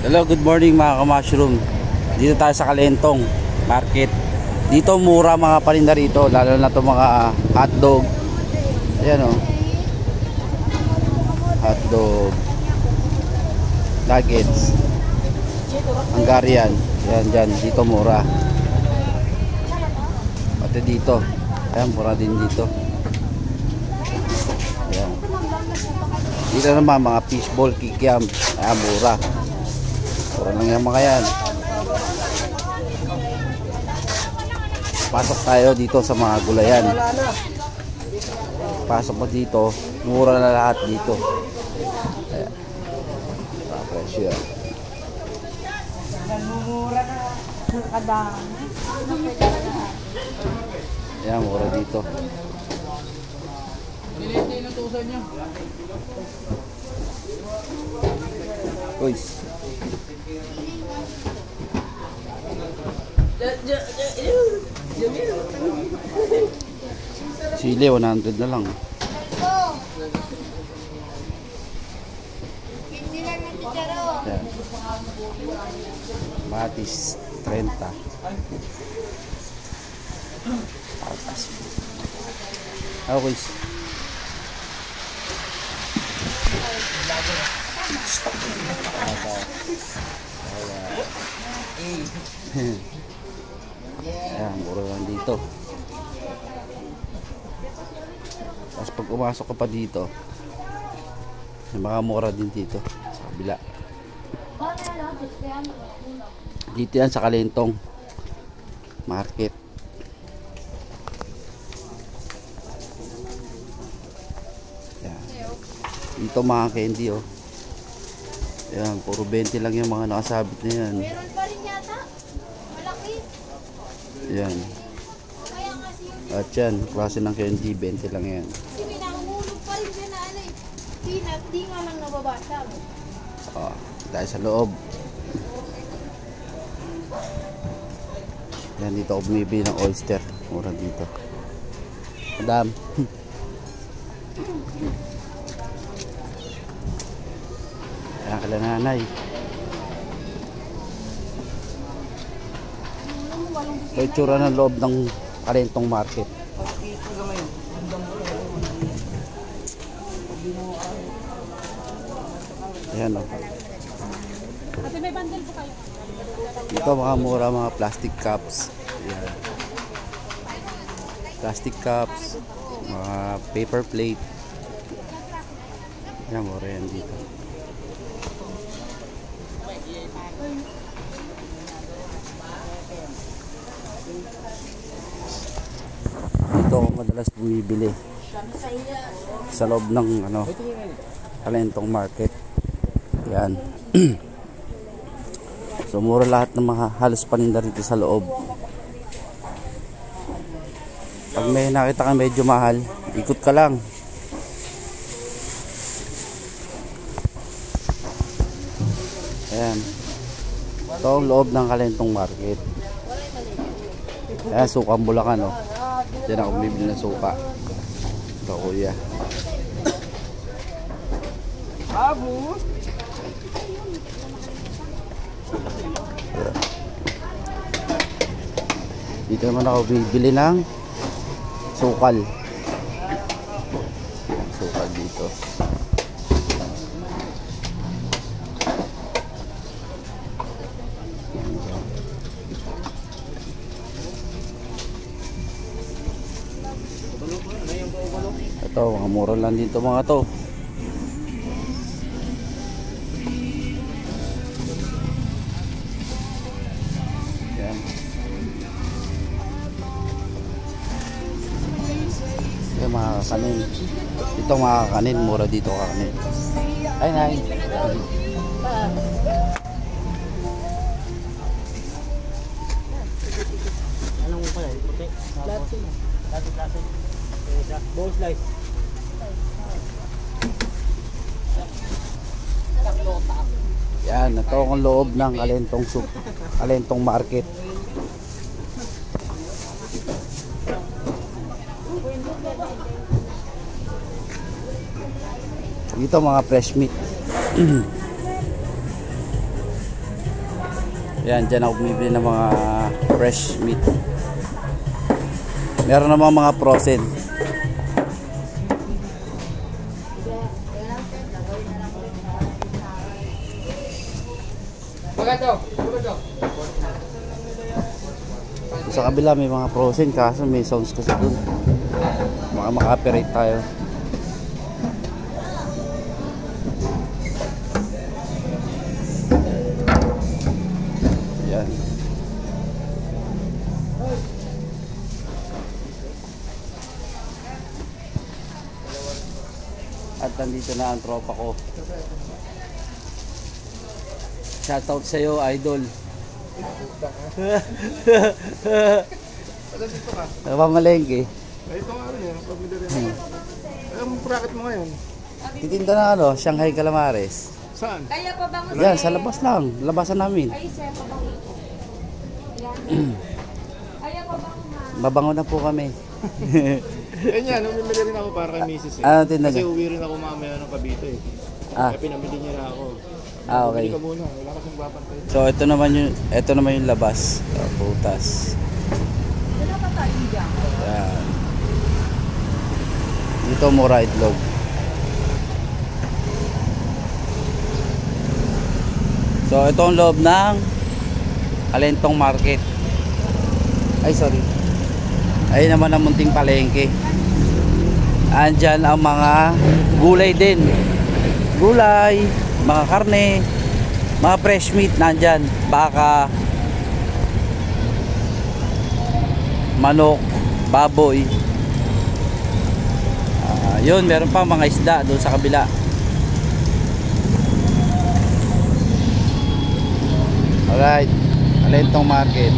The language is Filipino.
Hello, good morning mga ka-mushroom. Dito tayo sa Kalentong Market. Dito mura mga paninda rito, lalo na to mga hotdog. Ayan o. Hotdog. Nuggets. Hungarian. Ayan dyan, dito mura. Pati dito. Ayan, mura din dito. Ayan. Dito naman mga fishball, kikiam. Ayan, mura. Mura lang yan mga yan. Pasok tayo dito sa mga gulayan. Pasok mo dito, mura na lahat dito. Ayan. Presyo yan. Ayan, mura dito. Guys. Sili 100 na lang. Ayan. Batis 30. Patas. Okay. Ayan, mura lang dito. Tapos pag umasok ka pa dito, may mga mura din dito sa kabila. Dito yan sa Kalentong Market. Ayan. Dito mga candy oh. Ayan, puro 20 lang yung mga nakasabit na yan. Meron pa rin yata. Malaki. Ayan. At yan, klase ng candy, 20 lang yan. Kasi may nahulog pa rin dyan na ano eh. Di nga lang nababasa. Tayo sa loob. Yan, dito ako bumibili ng oyster. Mura dito. Madam. Ayan ka lang nanay. Ito yung tsura ng loob ng Kalentong Market. Ayan o. Ate, may bundle po kayo. Ito mga mura, mga plastic cups. Ayan. Plastic cups, mga paper plate. Ayan, mura yan dito. Dito ako madalas bumibili sa loob ng Kalentong Market. Yan. So mura lahat ng mga halos paninda rito sa loob. Pag may nakita ka medyo mahal, ikot ka lang. Ayan. Ito ang loob ng Kalentong Market. Ayan, sukang Bulacan oh. Diyan ako bibili ng suka. Ito kuya. Babu. Dito naman ako bibili ng sukal. Sukal dito. Ito, mga mura lang dito mga to. Yan. Yan mga kanin. Ito mga kanin, mura dito kanin. Ay, nay. Anong mo pala? Puti? Lati. Ball slice. Yan, ito ang loob ng Kalentong Market. Dito mga fresh meat. Yan, dyan ako bumibili ng mga fresh meat. Meron naman mga frozen. Sa kabila may mga frozen, kaso may sounds kasi dun. Baka maka-operate tayo. Yan. At nandito na ang tropa ko. Shoutout sa'yo, idol. Nakapamalengke. Ito nga rin yan, pabili rin. Anong bracket mo ngayon? Titinda na ano, Shanghai Calamares. Saan? Kaya pa bang Yan, sa labas lang. Labasan namin. Ay, sir, pa bang Yan. Kaya pa bang Mabango na po kami. Yan yan, umimili rin ako para kay Mrs. Ano tinda Kasi niya? uwi rin ako mamaya ng Cavite eh. Ah. Kaya pinamili niya na ako. Okay. Bumili ka muna, wala kasing babantay. So ito naman yung labas. Putas. Wala pa tayo dyan. Yan. Dito mura itlog. So ito ang loob ng Kalentong Market. Ay sorry. Ay naman ang munting palengke. Andyan ang mga gulay din. Gulay, mga karne, mga fresh meat nandyan. Baka, manok, baboy. Yun, meron pa mga isda doon sa kabila. Alright, Kalentong Market.